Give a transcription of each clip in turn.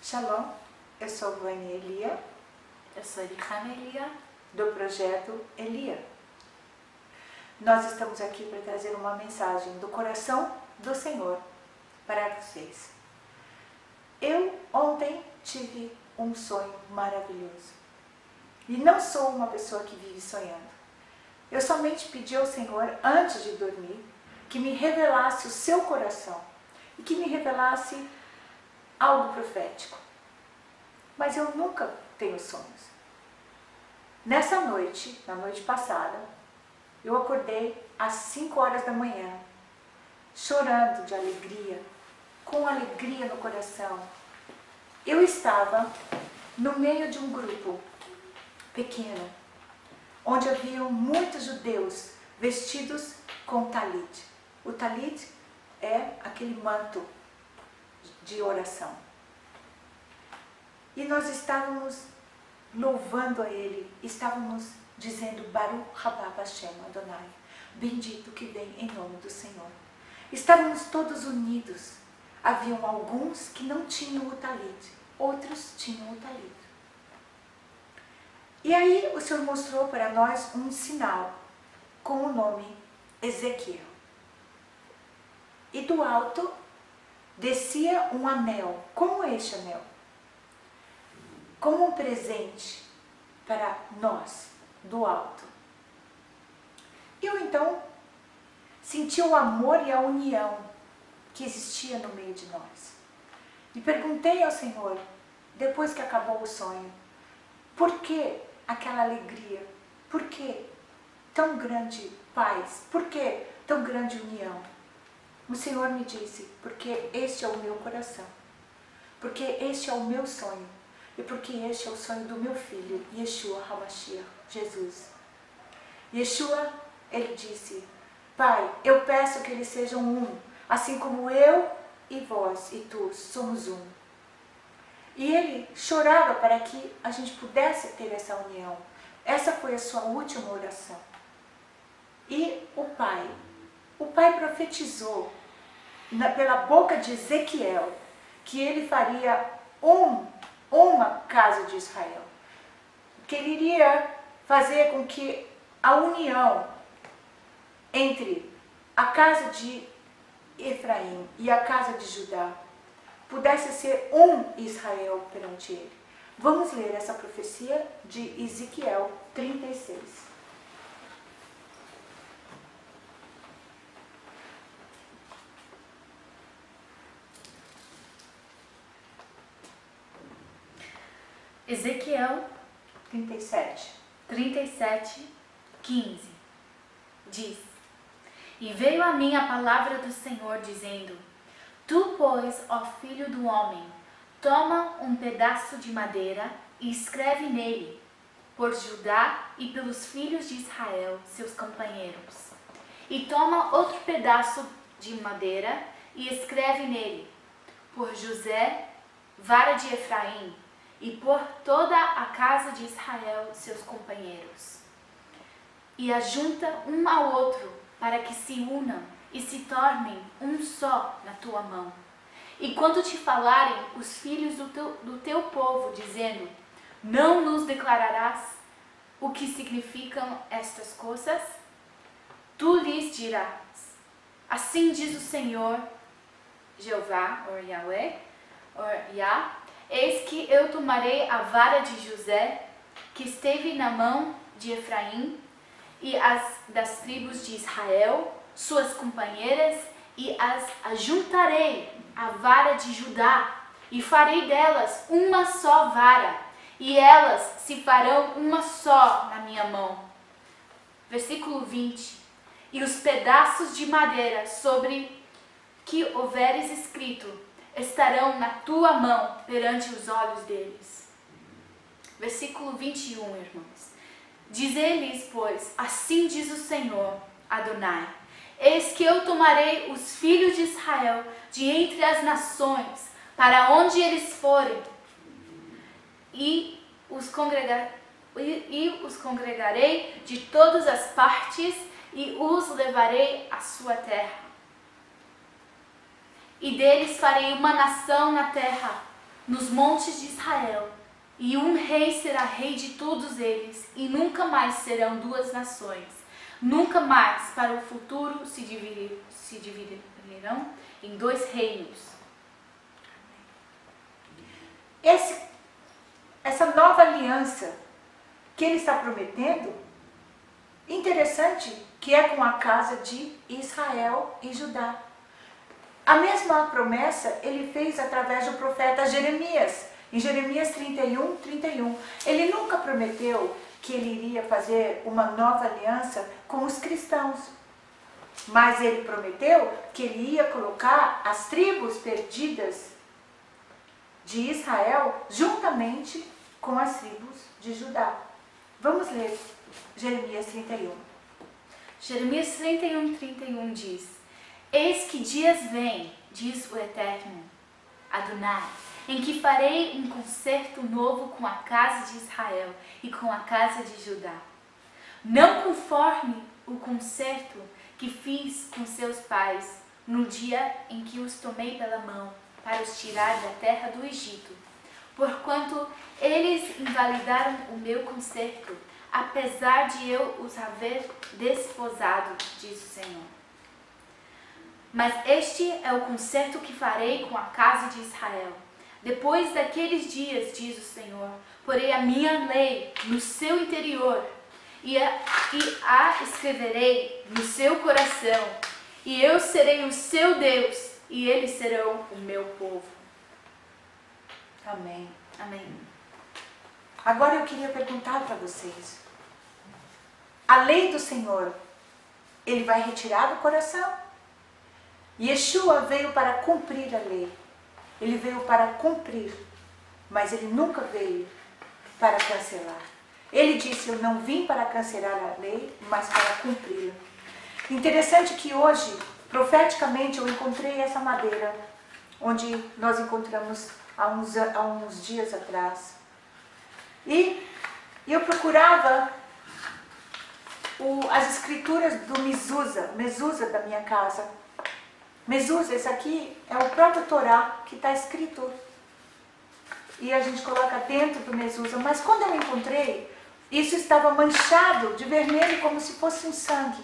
Shalom, eu sou Vânia Elia. Eu sou Elihana Elia, do projeto Elia. Nós estamos aqui para trazer uma mensagem do coração do Senhor para vocês. Eu ontem tive um sonho maravilhoso. E não sou uma pessoa que vive sonhando. Eu somente pedi ao Senhor, antes de dormir, que me revelasse o seu coração e que me revelasse algo profético. Mas eu nunca tenho sonhos. Nessa noite, na noite passada, eu acordei às 5 horas da manhã, chorando de alegria, com alegria no coração. Eu estava no meio de um grupo pequeno, onde haviam muitos judeus vestidos com talit. O talit é aquele manto de oração. E nós estávamos louvando a Ele, estávamos dizendo Baruch Haba Hashem Adonai, bendito que vem em nome do Senhor. Estávamos todos unidos. Haviam alguns que não tinham o talit, outros tinham o talit. E aí o Senhor mostrou para nós um sinal com o nome Ezequiel. E do alto descia um anel, como este anel, como um presente para nós, do alto. Eu então senti o amor e a união que existia no meio de nós. E perguntei ao Senhor, depois que acabou o sonho, por que aquela alegria? Por que tão grande paz? Por que tão grande união? O Senhor me disse, porque este é o meu coração, porque este é o meu sonho, e porque este é o sonho do meu filho, Yeshua HaMashiach, Jesus. Yeshua, ele disse, Pai, eu peço que eles sejam um, assim como eu e vós e tu somos um. E ele chorava para que a gente pudesse ter essa união. Essa foi a sua última oração. E o Pai profetizou pela boca de Ezequiel que ele faria uma casa de Israel, que ele iria fazer com que a união entre a casa de Efraim e a casa de Judá pudesse ser um Israel perante ele. Vamos ler essa profecia de Ezequiel 36. Ezequiel 37. 37:15 diz: E veio a mim a palavra do Senhor, dizendo: Tu, pois, ó filho do homem, toma um pedaço de madeira e escreve nele, por Judá e pelos filhos de Israel, seus companheiros. E toma outro pedaço de madeira e escreve nele, por José, vara de Efraim, e por toda a casa de Israel, seus companheiros. E ajunta um ao outro, para que se unam e se tornem um só na tua mão. E quando te falarem os filhos do teu povo, dizendo: Não nos declararás o que significam estas coisas? Tu lhes dirás: Assim diz o Senhor, Jeová, ou Yahweh, ou Yah, eis que eu tomarei a vara de José, que esteve na mão de Efraim, e as das tribos de Israel, suas companheiras, e as ajuntarei à vara de Judá, e farei delas uma só vara, e elas se farão uma só na minha mão. Versículo 20. E os pedaços de madeira sobre que houveres escrito estarão na tua mão perante os olhos deles. Versículo 21, irmãos. Diz-lhes, pois, assim diz o Senhor, Adonai: Eis que eu tomarei os filhos de Israel de entre as nações, para onde eles forem, e os congregarei de todas as partes, e os levarei à sua terra. E deles farei uma nação na terra, nos montes de Israel, e um rei será rei de todos eles, e nunca mais serão duas nações. Nunca mais para o futuro se dividirão em dois reinos. Essa nova aliança que ele está prometendo, interessante que é com a casa de Israel e Judá. A mesma promessa ele fez através do profeta Jeremias, em Jeremias 31. Ele nunca prometeu que ele iria fazer uma nova aliança com os cristãos, mas ele prometeu que ele ia colocar as tribos perdidas de Israel juntamente com as tribos de Judá. Vamos ler Jeremias 31. Jeremias 31 diz: Eis que dias vêm, diz o Eterno, Adonai, em que farei um concerto novo com a casa de Israel e com a casa de Judá. Não conforme o concerto que fiz com seus pais no dia em que os tomei pela mão para os tirar da terra do Egito, porquanto eles invalidaram o meu concerto, apesar de eu os haver desposado, diz o Senhor. Mas este é o concerto que farei com a casa de Israel. Depois daqueles dias, diz o Senhor, porei a minha lei no seu interior e a escreverei no seu coração, e eu serei o seu Deus, e eles serão o meu povo. Amém. Amém. Agora eu queria perguntar para vocês. A lei do Senhor, ele vai retirar do coração? Yeshua veio para cumprir a lei. Ele veio para cumprir, mas ele nunca veio para cancelar. Ele disse, eu não vim para cancelar a lei, mas para cumpri-la. Interessante que hoje, profeticamente, eu encontrei essa madeira, onde nós encontramos há uns dias atrás. E eu procurava as escrituras do Mezusa da minha casa. Mezusa, esse aqui é o próprio Torá que está escrito. E a gente coloca dentro do Mezusa. Mas quando eu encontrei, isso estava manchado de vermelho como se fosse um sangue.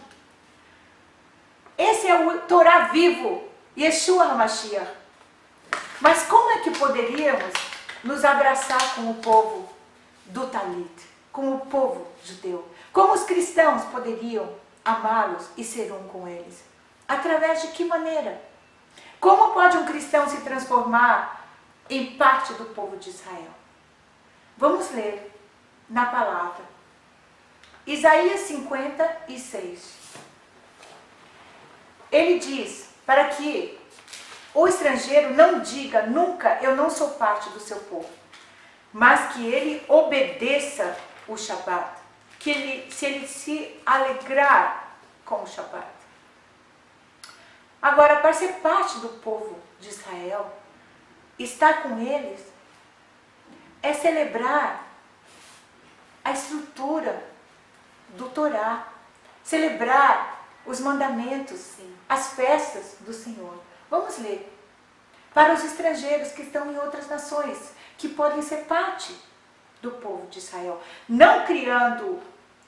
Esse é o Torá vivo, Yeshua HaMashiach. Mas como é que poderíamos nos abraçar com o povo do Talit, com o povo judeu? Como os cristãos poderiam amá-los e ser um com eles? Através de que maneira? Como pode um cristão se transformar em parte do povo de Israel? Vamos ler na palavra. Isaías 56. Ele diz, para que o estrangeiro não diga nunca, eu não sou parte do seu povo, mas que ele obedeça o Shabat, se ele se alegrar com o Shabat. Agora, para ser parte do povo de Israel, estar com eles, é celebrar a estrutura do Torá, celebrar os mandamentos, sim, as festas do Senhor. Vamos ler. Para os estrangeiros que estão em outras nações, que podem ser parte do povo de Israel, não criando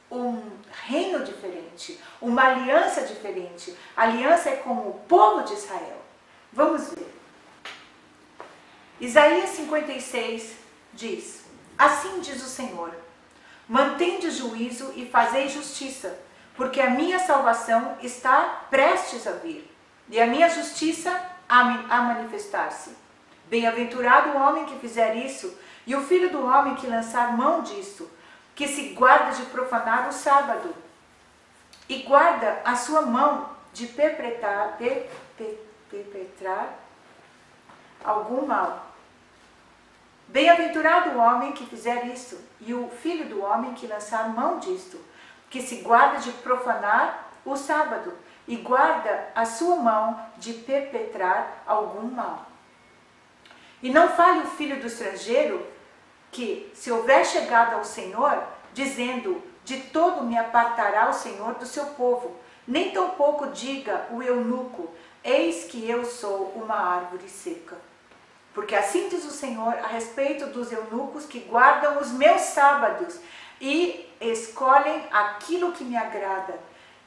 um reino diferente, uma aliança diferente. A aliança é com o povo de Israel. Vamos ver. Isaías 56 diz, assim diz o Senhor, mantende juízo e fazei justiça, porque a minha salvação está prestes a vir, e a minha justiça a manifestar-se. Bem-aventurado o homem que fizer isso, e o filho do homem que lançar mão disso, que se guarda de profanar o sábado, e guarda a sua mão de perpetrar algum mal. Bem-aventurado o homem que fizer isso, e o filho do homem que lançar mão disto, que se guarda de profanar o sábado, e guarda a sua mão de perpetrar algum mal. E não fale o filho do estrangeiro, que, se houver chegado ao Senhor, dizendo, de todo me apartará o Senhor do seu povo, nem tampouco diga o eunuco, eis que eu sou uma árvore seca. Porque assim diz o Senhor a respeito dos eunucos que guardam os meus sábados e escolhem aquilo que me agrada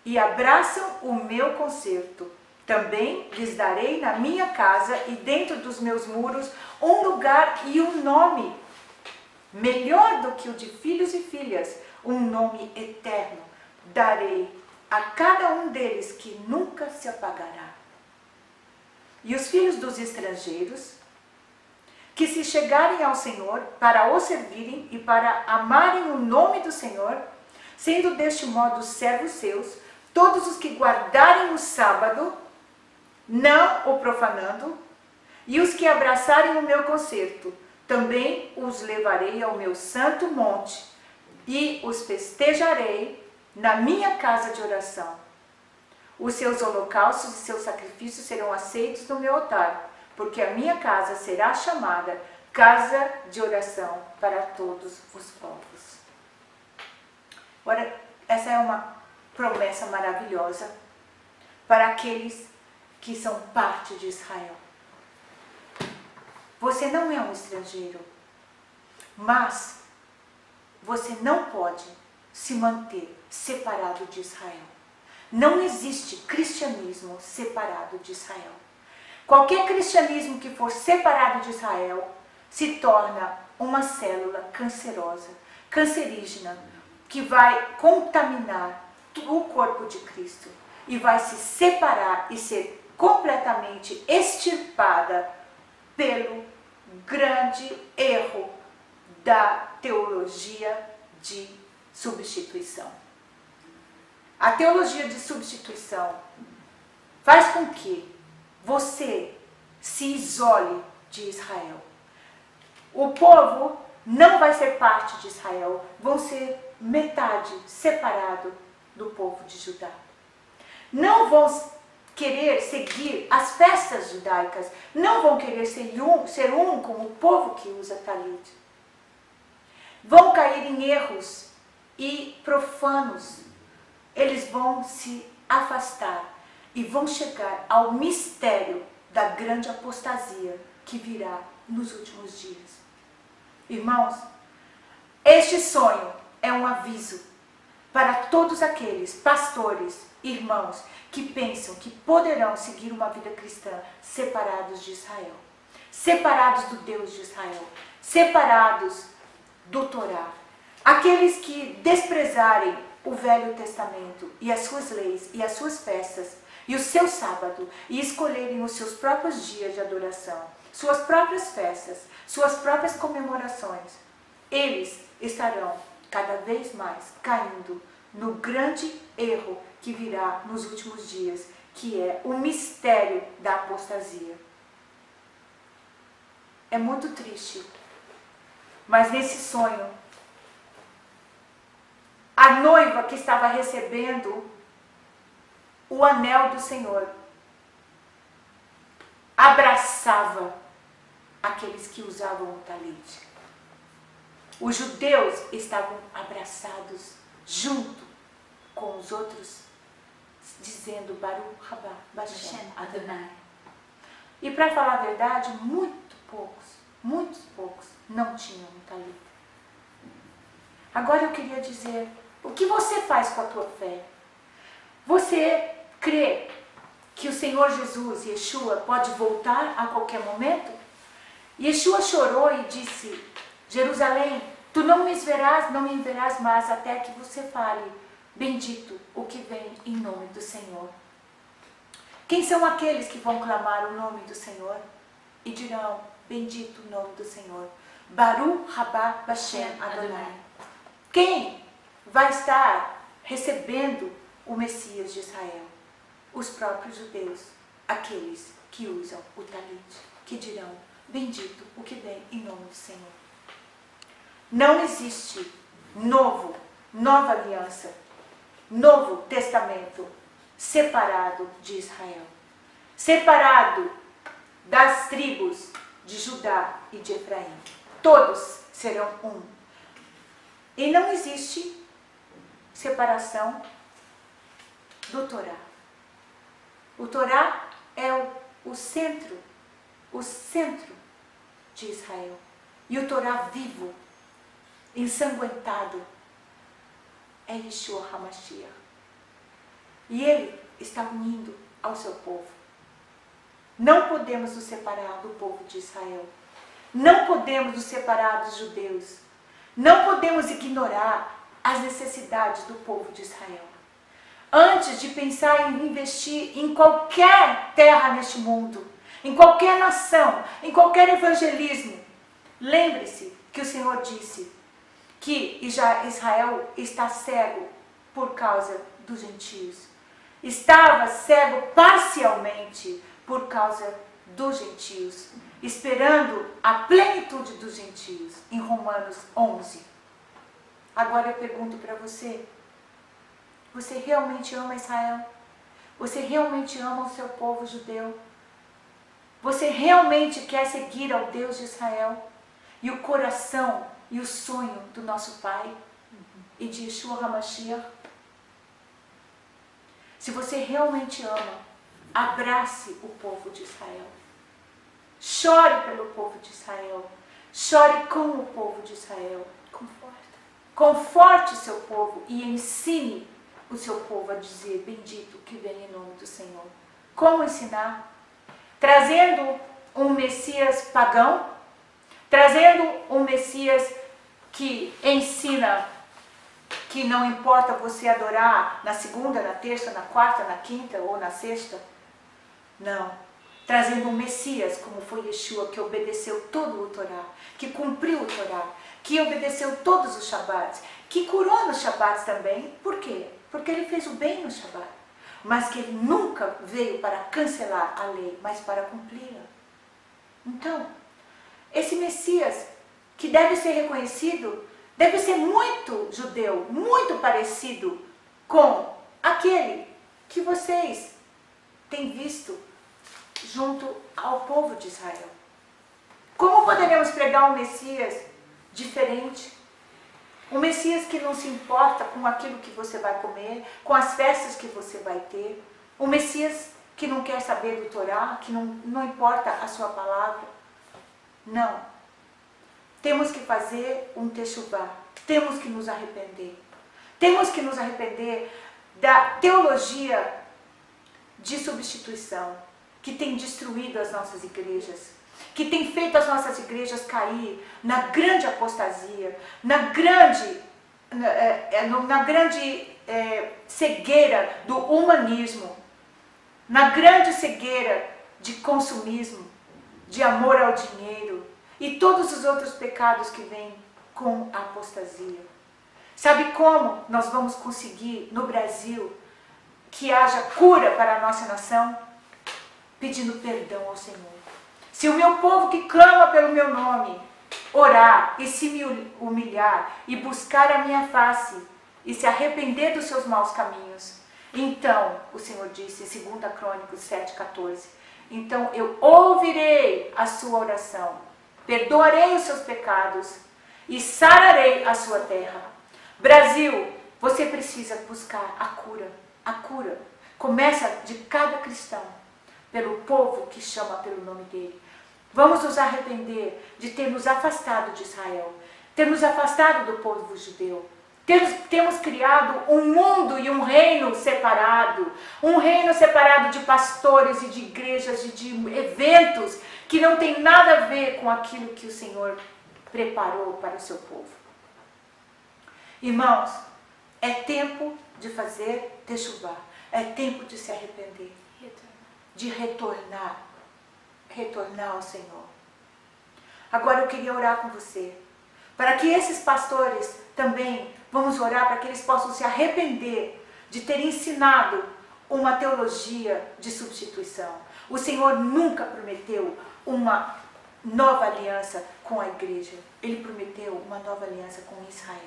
e abraçam o meu concerto. Também lhes darei na minha casa e dentro dos meus muros um lugar e um nome, melhor do que o de filhos e filhas, um nome eterno. Darei a cada um deles que nunca se apagará. E os filhos dos estrangeiros, que se chegarem ao Senhor para o servirem e para amarem o nome do Senhor, sendo deste modo servos seus, todos os que guardarem o sábado, não o profanando, e os que abraçarem o meu concerto, também os levarei ao meu santo monte e os festejarei na minha casa de oração. Os seus holocaustos e seus sacrifícios serão aceitos no meu altar, porque a minha casa será chamada casa de oração para todos os povos. Ora, essa é uma promessa maravilhosa para aqueles que são parte de Israel. Você não é um estrangeiro, mas você não pode se manter separado de Israel. Não existe cristianismo separado de Israel. Qualquer cristianismo que for separado de Israel se torna uma célula cancerosa, cancerígena, que vai contaminar o corpo de Cristo e vai se separar e ser completamente extirpada pelo grande erro da teologia de substituição. A teologia de substituição faz com que você se isole de Israel. O povo não vai ser parte de Israel, vão ser metade separado do povo de Judá. Não vão querer seguir as festas judaicas, não vão querer ser um com o povo que usa talit. Vão cair em erros e profanos. Eles vão se afastar e vão chegar ao mistério da grande apostasia que virá nos últimos dias. Irmãos, este sonho é um aviso para todos aqueles pastores, irmãos, que pensam que poderão seguir uma vida cristã separados de Israel, separados do Deus de Israel, separados do Torá. Aqueles que desprezarem o Velho Testamento e as suas leis e as suas festas e o seu sábado e escolherem os seus próprios dias de adoração, suas próprias festas, suas próprias comemorações, eles estarão cada vez mais caindo no grande erro que virá nos últimos dias, que é o mistério da apostasia. É muito triste, mas nesse sonho, a noiva que estava recebendo o anel do Senhor abraçava aqueles que usavam o talit. Os judeus estavam abraçados junto com os outros, dizendo Baruch Haba Bashem Adonai. E para falar a verdade, muitos poucos não tinham um talit. Agora eu queria dizer, o que você faz com a tua fé? Você crê que o Senhor Jesus, Yeshua, pode voltar a qualquer momento? Yeshua chorou e disse, Jerusalém, tu não me verás mais até que você fale, bendito o que vem em nome do Senhor. Quem são aqueles que vão clamar o nome do Senhor e dirão, bendito o nome do Senhor? Baruch Haba Bashem Adonai. Quem vai estar recebendo o Messias de Israel? Os próprios judeus, aqueles que usam o talit, que dirão, bendito o que vem em nome do Senhor. Não existe nova aliança, novo testamento separado de Israel, separado das tribos de Judá e de Efraim. Todos serão um. E não existe separação do Torá. O Torá é o centro de Israel. E o Torá vivo, ensanguentado, é Yeshua HaMashiach. E Ele está unindo ao seu povo. Não podemos nos separar do povo de Israel. Não podemos nos separar dos judeus. Não podemos ignorar as necessidades do povo de Israel. Antes de pensar em investir em qualquer terra neste mundo, em qualquer nação, em qualquer evangelismo, lembre-se que o Senhor disse que Israel está cego por causa dos gentios. Estava cego parcialmente por causa dos gentios, esperando a plenitude dos gentios, em Romanos 11. Agora eu pergunto para você, você realmente ama Israel? Você realmente ama o seu povo judeu? Você realmente quer seguir ao Deus de Israel? E o coração e o sonho do nosso Pai e de Yeshua HaMashiach? Se você realmente ama, abrace o povo de Israel. Chore pelo povo de Israel. Chore com o povo de Israel. Conforte o seu povo e ensine o seu povo a dizer: bendito que vem em nome do Senhor. Como ensinar? Trazendo um Messias pagão, trazendo um Messias que ensina que não importa você adorar na segunda, na terça, na quarta, na quinta ou na sexta. Não. Trazendo um Messias, como foi Yeshua, que obedeceu todo o Torá, que cumpriu o Torá, que obedeceu todos os Shabats, que curou nos Shabats também. Por quê? Porque ele fez o bem no Shabat. Mas que ele nunca veio para cancelar a lei, mas para cumpri-la. Então, esse Messias, que deve ser reconhecido, deve ser muito judeu, muito parecido com aquele que vocês têm visto junto ao povo de Israel. Como poderemos pregar um Messias diferente? Um Messias que não se importa com aquilo que você vai comer, com as festas que você vai ter. Um Messias que não quer saber do Torá, que não importa a sua palavra. Não. Temos que fazer um techuvá. Temos que nos arrepender. Temos que nos arrepender da teologia de substituição que tem destruído as nossas igrejas, que tem feito as nossas igrejas cair na grande apostasia, na grande cegueira do humanismo, na grande cegueira de consumismo, de amor ao dinheiro e todos os outros pecados que vêm com a apostasia. Sabe como nós vamos conseguir no Brasil que haja cura para a nossa nação? Pedindo perdão ao Senhor. Se o meu povo que clama pelo meu nome orar e se me humilhar e buscar a minha face e se arrepender dos seus maus caminhos, então, o Senhor disse em 2 Crônicas 7,14, então eu ouvirei a sua oração, perdoarei os seus pecados e sararei a sua terra. Brasil, você precisa buscar a cura. A cura começa de cada cristão, pelo povo que chama pelo nome dele. Vamos nos arrepender de ter nos afastado de Israel, ter nos afastado do povo judeu. Temos criado um mundo e um reino separado de pastores e de igrejas e de eventos que não tem nada a ver com aquilo que o Senhor preparou para o seu povo. Irmãos, é tempo de fazer techuvá, é tempo de se arrepender, de retornar ao Senhor. Agora eu queria orar com você, para que esses pastores também, vamos orar para que eles possam se arrepender de ter ensinado uma teologia de substituição. O Senhor nunca prometeu uma nova aliança com a igreja. Ele prometeu uma nova aliança com Israel.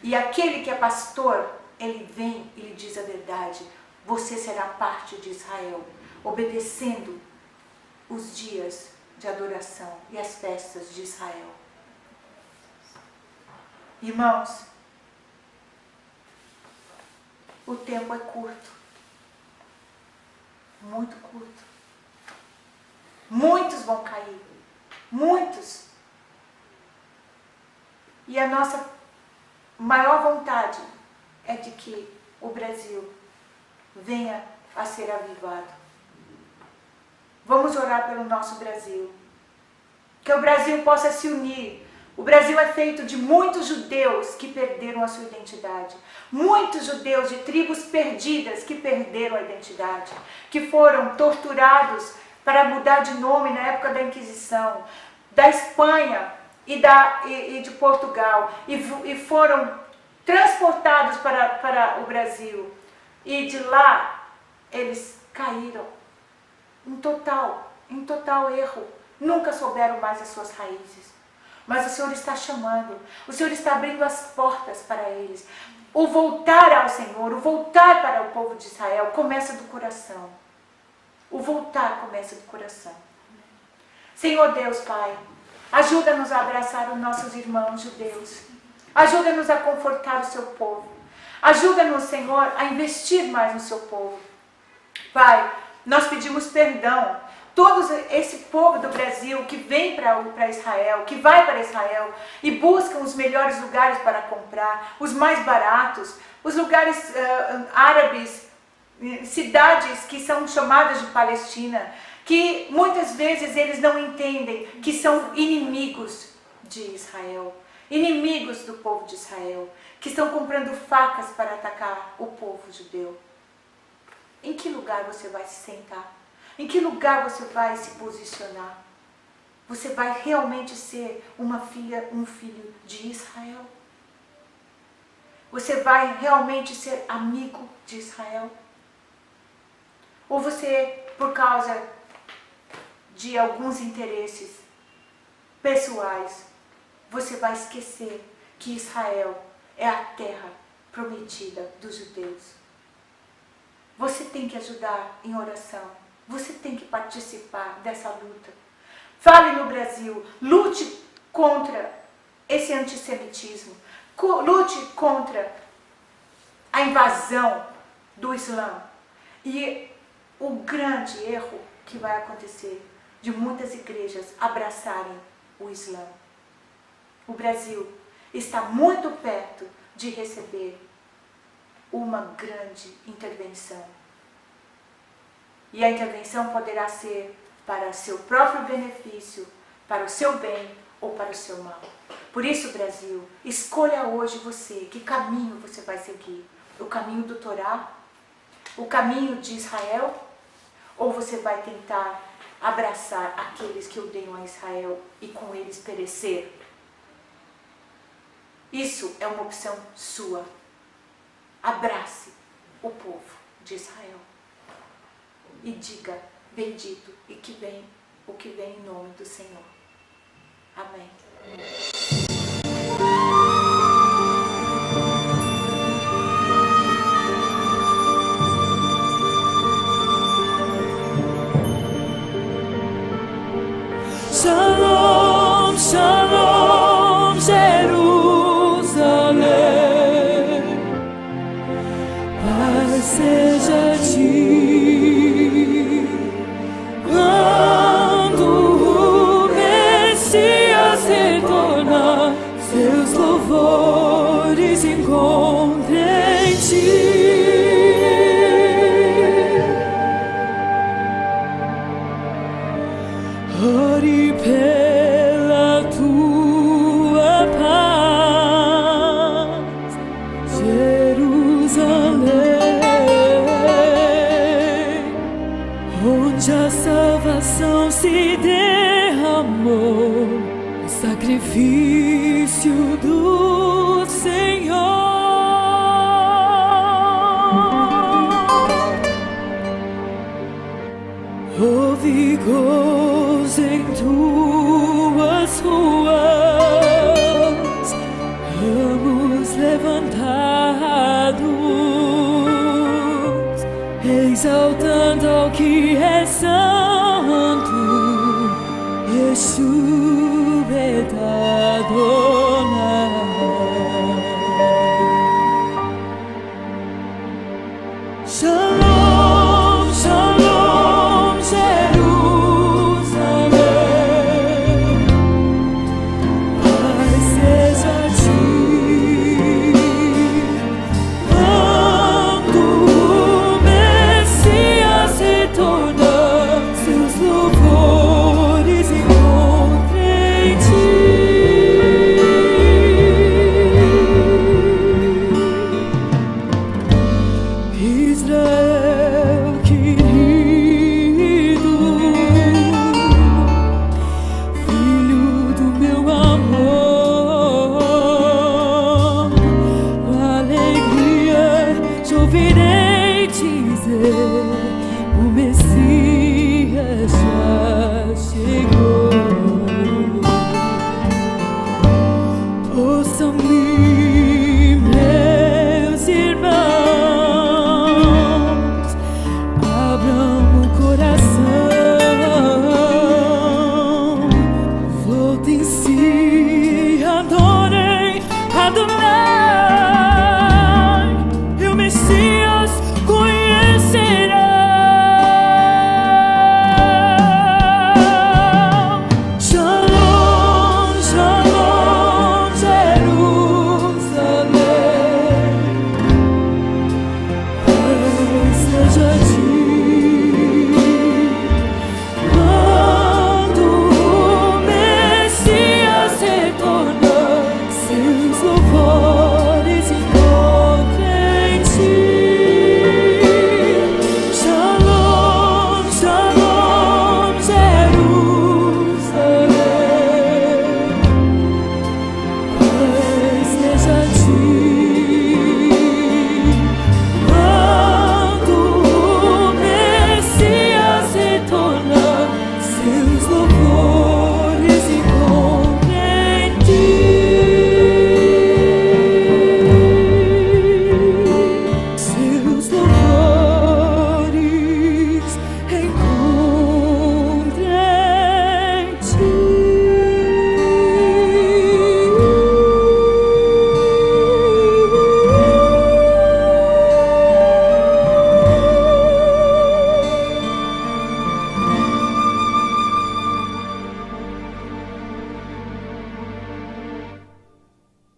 E aquele que é pastor, ele vem e lhe diz a verdade. Você será parte de Israel, obedecendo os dias de adoração e as festas de Israel. Irmãos, o tempo é curto, muito curto. Muitos vão cair, muitos. E a nossa maior vontade é de que o Brasil venha a ser avivado. Vamos orar pelo nosso Brasil. Que o Brasil possa se unir. O Brasil é feito de muitos judeus que perderam a sua identidade. Muitos judeus de tribos perdidas que perderam a identidade. Que foram torturados para mudar de nome na época da Inquisição. Da Espanha e de Portugal. E foram transportados para o Brasil. E de lá eles caíram em total erro. Nunca souberam mais as suas raízes. Mas o Senhor está chamando, o Senhor está abrindo as portas para eles. O voltar ao Senhor, o voltar para o povo de Israel começa do coração. O voltar começa do coração. Senhor Deus, Pai, ajuda-nos a abraçar os nossos irmãos judeus. Ajuda-nos a confortar o seu povo. Ajuda-nos, Senhor, a investir mais no seu povo. Pai, nós pedimos perdão. Todo esse povo do Brasil que vem para Israel, que vai para Israel e buscam os melhores lugares para comprar, os mais baratos, os lugares árabes, cidades que são chamadas de Palestina, que muitas vezes eles não entendem que são inimigos de Israel, inimigos do povo de Israel, que estão comprando facas para atacar o povo judeu. Em que lugar você vai se sentar? Em que lugar você vai se posicionar? Você vai realmente ser uma filha, um filho de Israel? Você vai realmente ser amigo de Israel? Ou você, por causa de alguns interesses pessoais, você vai esquecer que Israel é a terra prometida dos judeus? Você tem que ajudar em oração. Você tem que participar dessa luta. Fale no Brasil, lute contra esse antissemitismo, lute contra a invasão do Islã. E o grande erro que vai acontecer de muitas igrejas abraçarem o Islã. O Brasil está muito perto de receber uma grande intervenção. E a intervenção poderá ser para seu próprio benefício, para o seu bem ou para o seu mal. Por isso, Brasil, escolha hoje você, que caminho você vai seguir. O caminho do Torá? O caminho de Israel? Ou você vai tentar abraçar aqueles que odeiam a Israel e com eles perecer? Isso é uma opção sua. Abrace o povo de Israel. E diga, bendito e que vem o que vem em nome do Senhor. Amém. Shalom, shalom, Jerusalém, paz seja a ti. Seus louvores encontrem em ti. Ore pela tua paz, Jerusalém, onde a salvação se derramou. Sacrifício do Senhor. Houve gozo em tuas ruas, ramos levantados, exaltando ao que é santo, Yeshua.